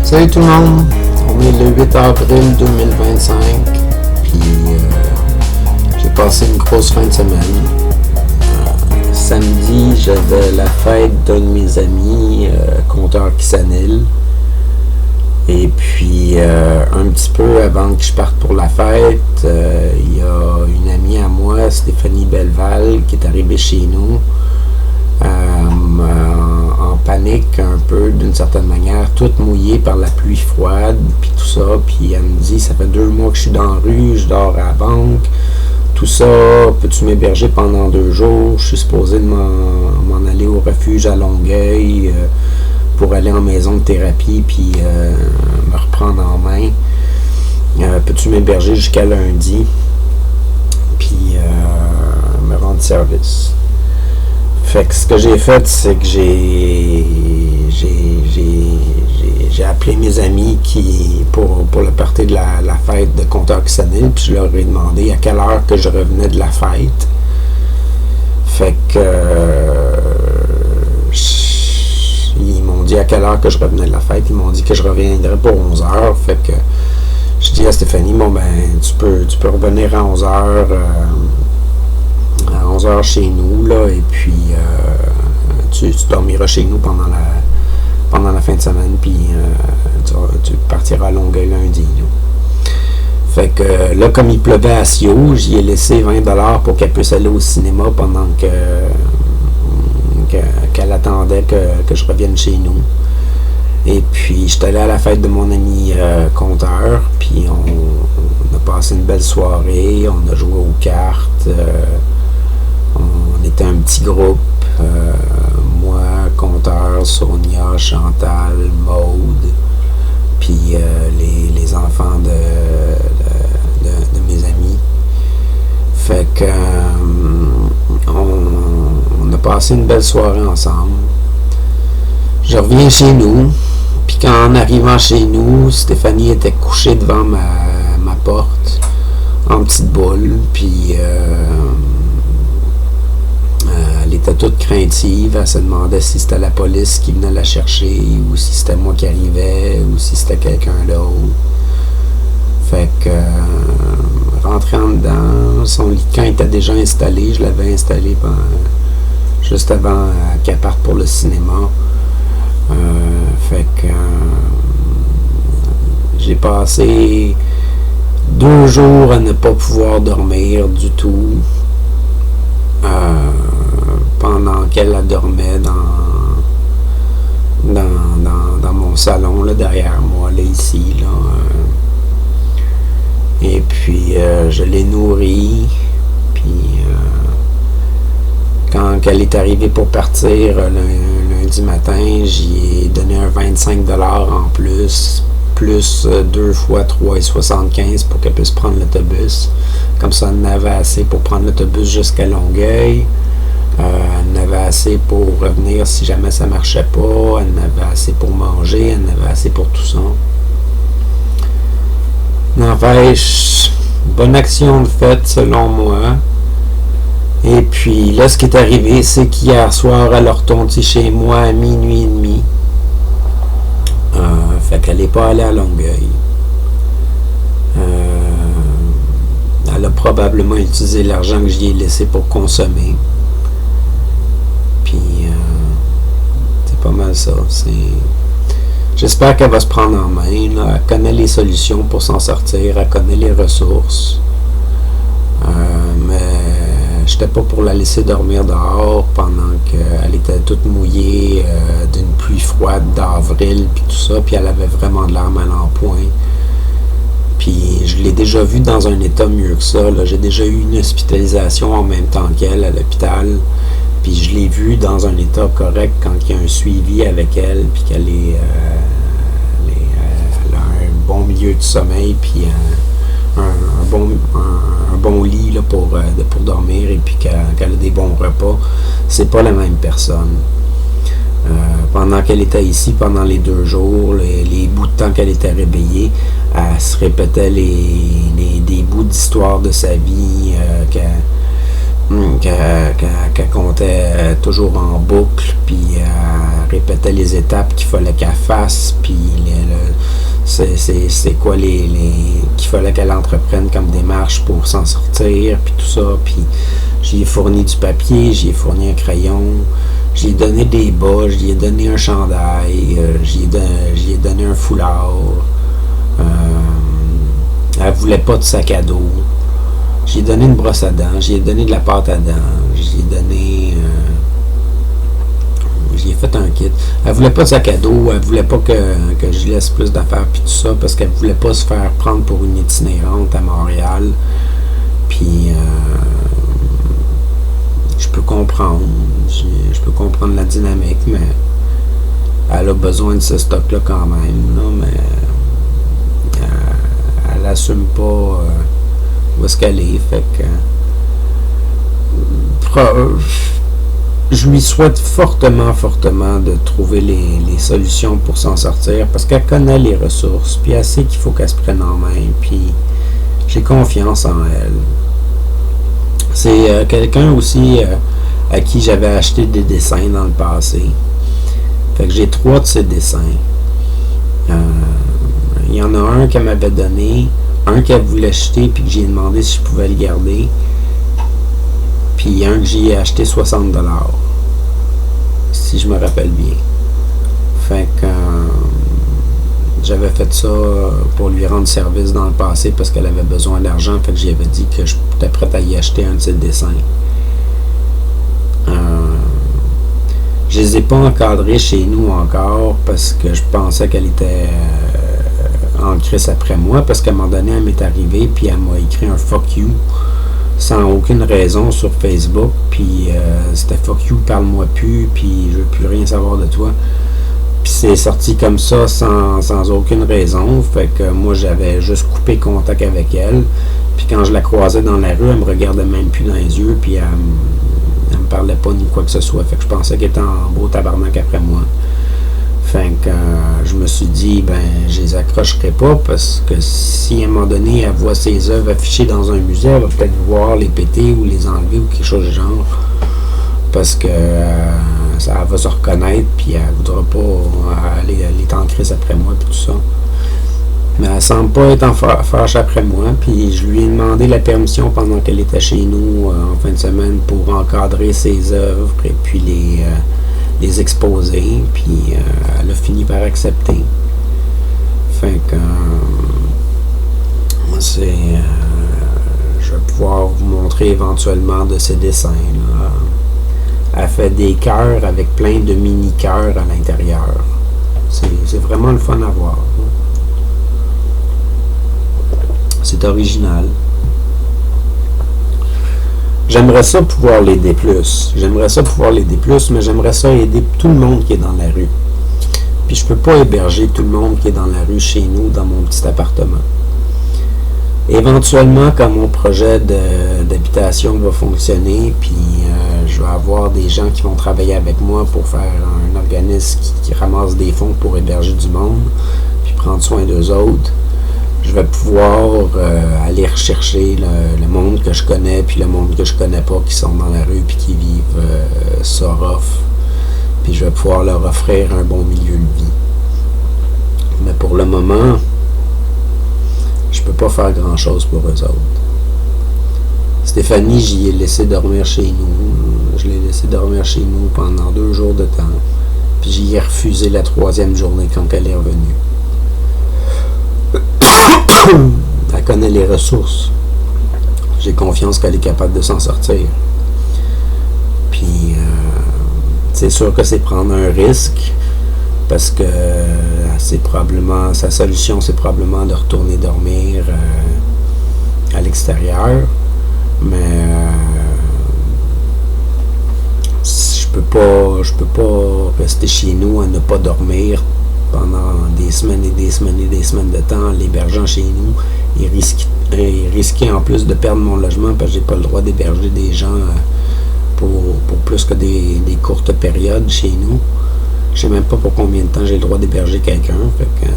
Salut tout le monde, on est le 8 avril 2025, puis j'ai passé une grosse fin de semaine. Samedi, j'avais la fête d'un de mes amis, conteur Kissanil. Et puis, un petit peu avant que je parte pour la fête, il y a une amie à moi, Stéphanie Belleval, qui est arrivée chez nous. En panique un peu d'une certaine manière, toute mouillée par la pluie froide, puis tout ça, puis elle me dit, ça fait 2 mois que je suis dans la rue, je dors à la banque, tout ça, peux-tu m'héberger pendant 2 jours, je suis supposé de m'en aller au refuge à Longueuil pour aller en maison de thérapie, puis me reprendre en main, peux-tu m'héberger jusqu'à lundi, puis me rendre service. Fait que ce que j'ai fait, c'est que j'ai appelé mes amis pour le party de la fête de Conteur Kissanil, puis je leur ai demandé à quelle heure que je revenais de la fête. Fait que ils m'ont dit à quelle heure que je revenais de la fête. Ils m'ont dit que je reviendrais pour 11h. Fait que je dis à Stéphanie, bon ben tu peux revenir à 11h. À 11h chez nous, là, et puis tu dormiras chez nous pendant la fin de semaine, puis tu partiras à Longueuil lundi. Là. Fait que là, comme il pleuvait à Sio, j'y ai laissé 20$ pour qu'elle puisse aller au cinéma pendant qu'elle attendait que je revienne chez nous. Et puis, j'étais allé à la fête de mon ami conteur, puis on a passé une belle soirée, on a joué aux cartes. On était un petit groupe, moi, Conteur, Sonia, Chantal, Maude, puis les enfants de mes amis. Fait que on a passé une belle soirée ensemble. Je reviens chez nous, puis en arrivant chez nous, Stéphanie était couchée devant ma porte, en petite boule, puis elle était toute craintive, elle se demandait si c'était la police qui venait la chercher, ou si c'était moi qui arrivais, ou si c'était quelqu'un d'autre. Fait que, rentré en dedans, son lit de camp était déjà installé, je l'avais installé juste avant qu'elle parte pour le cinéma. Fait que, j'ai passé 2 jours à ne pas pouvoir dormir du tout. Pendant qu'elle dormait dans mon salon, là, derrière moi, là, ici, là. Et puis, je l'ai nourrie, puis quand elle est arrivée pour partir lundi matin, j'y ai donné un 25$ en plus 2 fois 3,75 pour qu'elle puisse prendre l'autobus. Comme ça, elle en avait assez pour prendre l'autobus jusqu'à Longueuil. Elle en avait assez pour revenir si jamais ça marchait pas. Elle en avait assez pour manger. Elle en avait assez pour tout ça. N'empêche, bonne action de faite selon moi. Et puis là, ce qui est arrivé, c'est qu'hier soir, elle a retourné chez moi à minuit et demi. Fait qu'elle n'est pas allée à Longueuil. Elle a probablement utilisé l'argent que j'y ai laissé pour consommer. Puis, c'est pas mal ça. J'espère qu'elle va se prendre en main. Là. Elle connaît les solutions pour s'en sortir. Elle connaît les ressources. Mais j'étais pas pour la laisser dormir dehors pendant qu'elle était toute mouillée d'une pluie froide d'avril, puis tout ça, puis elle avait vraiment de l'air mal en point. Puis je l'ai déjà vue dans un état mieux que ça. Là. J'ai déjà eu une hospitalisation en même temps qu'elle à l'hôpital, puis je l'ai vue dans un état correct quand il y a un suivi avec elle, puis qu'elle a un bon milieu de sommeil, puis un bon lit là, pour dormir, et puis qu'elle a des bons repas. C'est pas la même personne. Pendant qu'elle était ici, pendant les 2 jours, les bouts de temps qu'elle était réveillée, elle se répétait des bouts d'histoire de sa vie qu'elle qu'elle comptait toujours en boucle, puis elle répétait les étapes qu'il fallait qu'elle fasse, puis c'est quoi qu'il fallait qu'elle entreprenne comme démarche pour s'en sortir, puis tout ça. Puis j'y ai fourni du papier, j'y ai fourni un crayon, j'y ai donné des bas, j'y ai donné un chandail, j'y ai donné un foulard. Elle voulait pas de sac à dos. J'ai donné une brosse à dents, j'ai donné de la pâte à dents, j'ai donné... j'ai fait un kit. Elle voulait pas de sac à dos, elle voulait pas que je laisse plus d'affaires puis tout ça, parce qu'elle voulait pas se faire prendre pour une itinérante à Montréal. Puis je peux comprendre. Je peux comprendre la dynamique, mais elle a besoin de ce stock-là quand même. Là, mais elle assume pas... où est-ce qu'elle est, fait que je lui souhaite fortement de trouver les solutions pour s'en sortir, parce qu'elle connaît les ressources, puis elle sait qu'il faut qu'elle se prenne en main, puis j'ai confiance en elle. C'est quelqu'un aussi à qui j'avais acheté des dessins dans le passé, fait que j'ai 3 de ses dessins. Il y en a un qu'elle m'avait donné, un qu'elle voulait acheter puis que j'ai demandé si je pouvais le garder, puis un que j'ai acheté 60$, si je me rappelle bien. Fait que j'avais fait ça pour lui rendre service dans le passé parce qu'elle avait besoin d'argent, fait que j'y avais dit que j'étais prêt à y acheter un de ses dessins. Je les ai pas encadrés chez nous encore parce que je pensais qu'elle était en crise après moi, parce qu'à un moment donné, elle m'est arrivée, puis elle m'a écrit un fuck you sans aucune raison sur Facebook, puis c'était fuck you, parle-moi plus, puis je veux plus rien savoir de toi. Puis c'est sorti comme ça sans aucune raison, fait que moi j'avais juste coupé contact avec elle, puis quand je la croisais dans la rue, elle me regardait même plus dans les yeux, puis elle me parlait pas ni quoi que ce soit, fait que je pensais qu'elle était en beau tabarnak après moi. Fait que je me suis dit, ben, je les accrocherai pas, parce que si à un moment donné, elle voit ses œuvres affichées dans un musée, elle va peut-être vouloir les péter ou les enlever ou quelque chose du genre. Parce que ça va se reconnaître, puis elle voudra pas aller en crise après moi, puis tout ça. Mais elle semble pas être en fâche après moi, puis je lui ai demandé la permission pendant qu'elle était chez nous en fin de semaine pour encadrer ses œuvres et puis les exposer, puis elle a fini par accepter. Fait que je vais pouvoir vous montrer éventuellement de ses dessins, là. Elle fait des cœurs avec plein de mini-cœurs à l'intérieur. C'est vraiment le fun à voir. C'est original. J'aimerais ça pouvoir l'aider plus. Mais j'aimerais ça aider tout le monde qui est dans la rue. Puis je peux pas héberger tout le monde qui est dans la rue chez nous, dans mon petit appartement. Éventuellement, quand mon projet d'habitation va fonctionner, puis je vais avoir des gens qui vont travailler avec moi pour faire un organisme qui ramasse des fonds pour héberger du monde, puis prendre soin d'eux autres, je vais pouvoir aller rechercher le monde que je connais, puis le monde que je connais pas, qui sont dans la rue, puis qui vivent ça rough. Puis je vais pouvoir leur offrir un bon milieu de vie. Mais pour le moment, je peux pas faire grand chose pour eux autres. Stéphanie, j'y ai laissé dormir chez nous. Je l'ai laissé dormir chez nous pendant 2 jours de temps. Puis j'y ai refusé la 3e journée quand elle est revenue. Elle connaît les ressources. J'ai confiance qu'elle est capable de s'en sortir. Puis c'est sûr que c'est prendre un risque, parce que c'est probablement sa solution, c'est probablement de retourner dormir à l'extérieur. Mais je peux pas rester chez nous à ne pas dormir pendant des semaines et des semaines et des semaines de temps, l'hébergeant chez nous, et risquer en plus de perdre mon logement, parce que j'ai pas le droit d'héberger des gens pour plus que des courtes périodes chez nous. Je sais même pas pour combien de temps j'ai le droit d'héberger quelqu'un. Fait que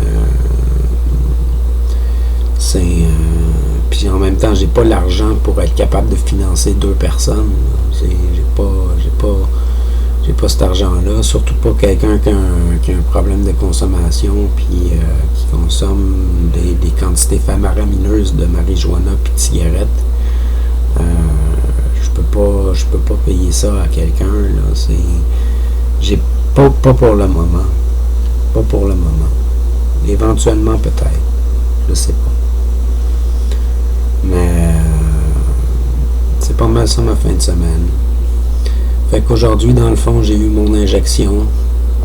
Puis en même temps, j'ai pas l'argent pour être capable de financer 2 personnes. J'ai pas cet argent-là. Surtout pas quelqu'un qui a un problème de consommation puis qui consomme des quantités faramineuses de marijuana puis de cigarettes. Je peux pas payer ça à quelqu'un. Là. J'ai pas pour le moment. Pas pour le moment. Éventuellement peut-être. Je sais pas. Mais c'est pas mal ça ma fin de semaine. Fait qu'aujourd'hui, dans le fond, j'ai eu mon injection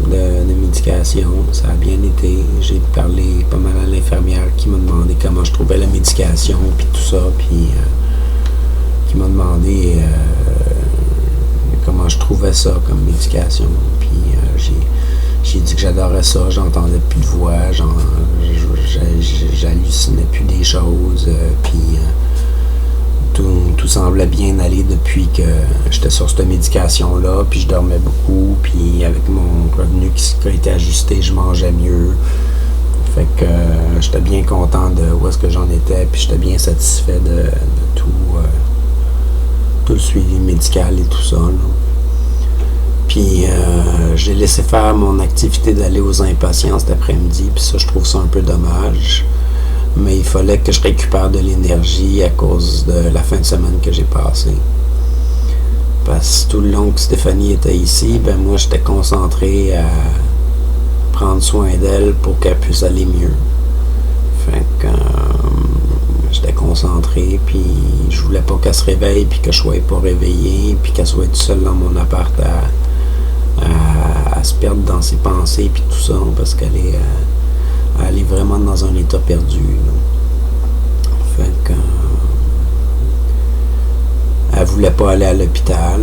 de médication. Ça a bien été. J'ai parlé pas mal à l'infirmière qui m'a demandé comment je trouvais la médication, puis tout ça, puis qui m'a demandé comment je trouvais ça comme médication. Puis j'ai dit que j'adorais ça, j'entendais plus de voix, j'hallucinais plus des choses, puis tout semblait bien aller depuis que j'étais sur cette médication-là, puis je dormais beaucoup, puis avec mon revenu qui a été ajusté, je mangeais mieux. Fait que j'étais bien content de où est-ce que j'en étais, puis j'étais bien satisfait de tout le suivi médical et tout ça, là. Puis j'ai laissé faire mon activité d'aller aux impatients cet après-midi, puis ça, je trouve ça un peu dommage. Mais il fallait que je récupère de l'énergie à cause de la fin de semaine que j'ai passée. Parce que tout le long que Stéphanie était ici, ben moi, j'étais concentré à prendre soin d'elle pour qu'elle puisse aller mieux. Fait que j'étais concentré, puis je voulais pas qu'elle se réveille, puis que je sois pas réveillé, puis qu'elle soit toute seule dans mon appart à se perdre dans ses pensées, puis tout ça, parce qu'elle est vraiment dans un état perdu. Là. Fait que elle voulait pas aller à l'hôpital,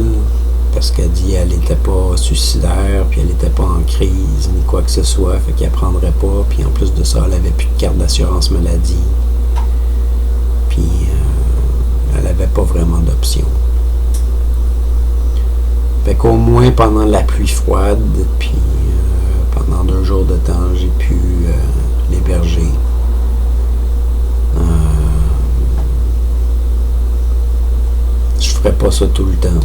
parce qu'elle dit qu'elle était pas suicidaire, puis elle était pas en crise, ni quoi que ce soit, fait qu'elle prendrait pas, puis en plus de ça, elle avait plus de carte d'assurance maladie. Puis elle avait pas vraiment d'option. Fait qu'au moins pendant la pluie froide, puis pendant 2 jours de temps, j'ai pu l'héberger. Je ferais pas ça tout le temps.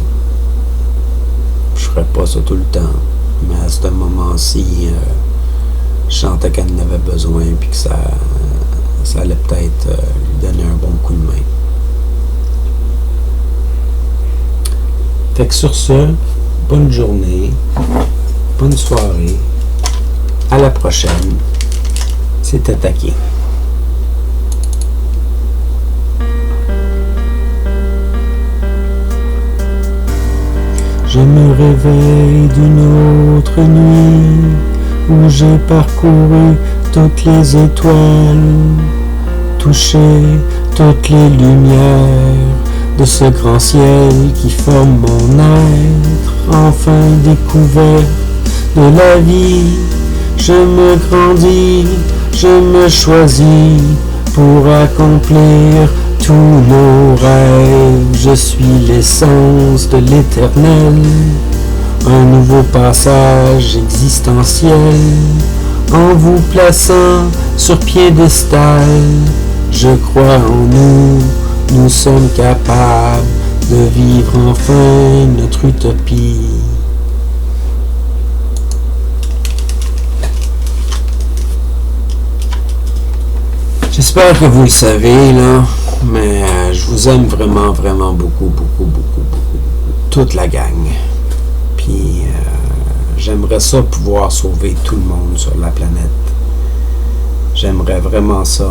Mais à ce moment-ci, je sentais qu'elle en avait besoin, puis que ça allait peut-être lui donner un bon coup de main. Fait que sur ce, bonne journée, bonne soirée, à la prochaine, c'est attaqué. Je me réveille d'une autre nuit où j'ai parcouru toutes les étoiles, touché toutes les lumières de ce grand ciel qui forme mon être, enfin découvert de la vie. Je me grandis, je me choisis pour accomplir tous nos rêves. Je suis l'essence de l'éternel, un nouveau passage existentiel. En vous plaçant sur piédestal, je crois en nous. Nous sommes capables de vivre enfin notre utopie. J'espère que vous le savez, là, mais je vous aime vraiment, vraiment beaucoup. Toute la gang. Puis j'aimerais ça pouvoir sauver tout le monde sur la planète. J'aimerais vraiment ça.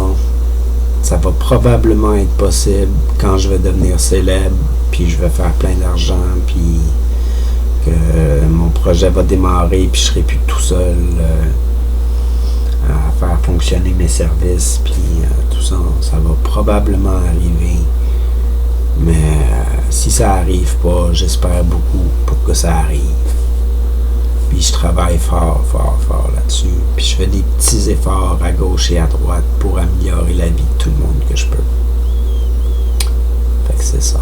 Ça va probablement être possible quand je vais devenir célèbre, puis je vais faire plein d'argent, puis que mon projet va démarrer, puis je serai plus tout seul à faire fonctionner mes services, puis tout ça, ça va probablement arriver. Mais si ça arrive pas, j'espère beaucoup pour que ça arrive. Puis je travaille fort là-dessus. Puis je fais des petits efforts à gauche et à droite pour améliorer la vie de tout le monde que je peux. Fait que c'est ça.